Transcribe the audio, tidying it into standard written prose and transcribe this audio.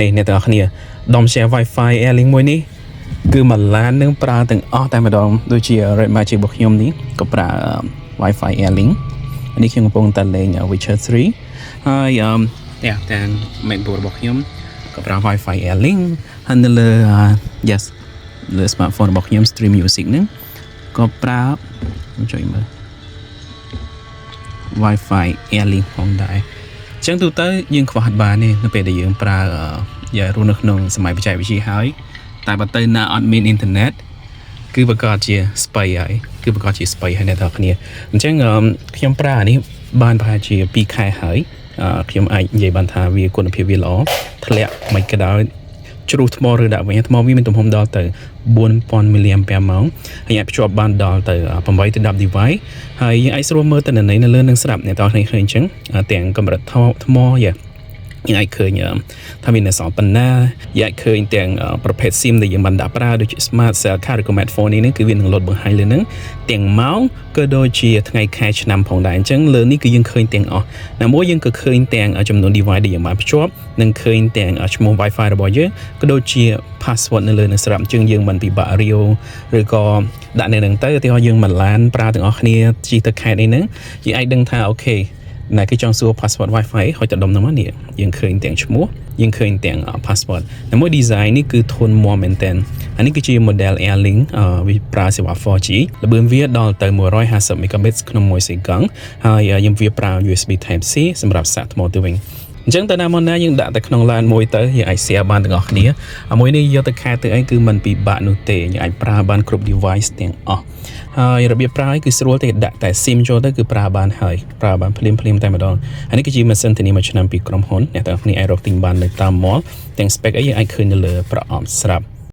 នេះអ្នកទាំងអស់គ្នាដុំ share Wi-Fi Airlink មួយនេះគឺមួយឡាននឹងប្រើទាំងអស់តែម្ដងដូចជា Red Magic របស់ខ្ញុំនេះក៏ប្រើ Wi-Fi Airlink នេះខ្ញុំកំពុងតែលេង Witcher 3 ហើយទាំង MacBook របស់ខ្ញុំក៏ប្រើ Wi-Fi Airlink ហើយនៅលើ yes លើ smartphone របស់ខ្ញុំ stream music ហ្នឹងក៏ប្រើជួយមើល Wi-Fi Airlink ផងដែរអញ្ចឹងទូទៅយើងខ្វះអត់បានទេនៅពេលដែលយើងប្រើរស់នៅក្នុងសម័យបច្ចេកវិទ្យាហើយតែបើទៅណាអត់មានអ៊ីនធឺណិតគឺប្រកាសជាស្បៃហើយអ្នកទាំងគ្នាអញ្ចឹងខ្ញុំប្រើអានេះបានប្រហែលជា2ខែហើយខ្ញុំអាចនិយាយបានថាវាគុណភាពវាល្អធ្លាក់មិនក៏ដោយជ្រុះថ្មឬដាក់វិញថ្មវាមានទំហំដល់ទៅ4000 mAh ម៉ោងហើយអាចភ្ជាប់បានដល់ទៅ8ទៅ10 device ហើយយើងអាចស្រួលមើលទិន្នន័យនៅលើនឹងស្រាប់អ្នកទាំងគ្នាឃើញអញ្ចឹងទាំងកម្រិតថ្មយើងអាចឃើញថាមានអសរប៉ុណ្ណាយើងអាចឃើញទាំងប្រភេទ SIM ដែលយើងបានដាក់ប្រើដូចជា Smart Cell Card ឬក៏ Smartphone នេះគឺវានឹងលោតបង្ហាញលើនឹងទាំងម៉ោងក៏ដូចជាថ្ងៃខែឆ្នាំផងដែរអញ្ចឹងលើនេះគឺយើងឃើញទាំងអស់ណាមួយយើងក៏ឃើញទាំងចំនួន device ដែលយើងបានភ្ជាប់និងឃើញទាំងឈ្មោះ Wi-Fi របស់យើងក៏ដូចជា password នៅលើនឹងស្រាប់អញ្ចឹងយើងមិនពិបាករៀវឬក៏ដាក់នៅនឹងទៅឧទាហរណ៍យើងមិនឡានប្រើទាំងអស់គ្នាជិះទៅខេត្តអីហ្នឹងយើងអាចដឹងថាអូខេណាគេចង់សួរ password Wi-Fi ហុចទៅដុំហ្នឹងមកនេះយើងឃើញទាំងឈ្មោះយើងឃើញទាំង password តែមួយ design នេះគឺធន់មាំមែនទែនអានេះគឺជា model Airlink វាប្រើសេវា 4G ល្បឿនវាដល់ទៅ150 megabits ក្នុង1 second ហើយយើងវាប្រើ USB Type C សម្រាប់សាកថ្មទៅវិញអញ្ចឹងតើណាមកណាយើងដាក់ទៅក្នុងឡានមួយទៅយើងអាច share បានទាំងអស់គ្នាមួយនេះយកទៅខែទៅអីគឺมันពិបាកនោះទេយើងអាចប្រើបានគ្រប់ device ទាំងអស់ហើយរបៀបប្រើគឺស្រួលទេដាក់តែ SIM ចូលទៅគឺប្រើបានហើយប្រើបានភ្លាមតែម្ដងហើយនេះគឺជាម៉ាស៊ីនធានាមួយឆ្នាំពីក្រុមហ៊ុនអ្នកទាំងគ្នាអាចរកទិញបាននៅតាម mall ទាំង spec អីយើងអាចឃើញនៅលើប្រអប់ស្រាប់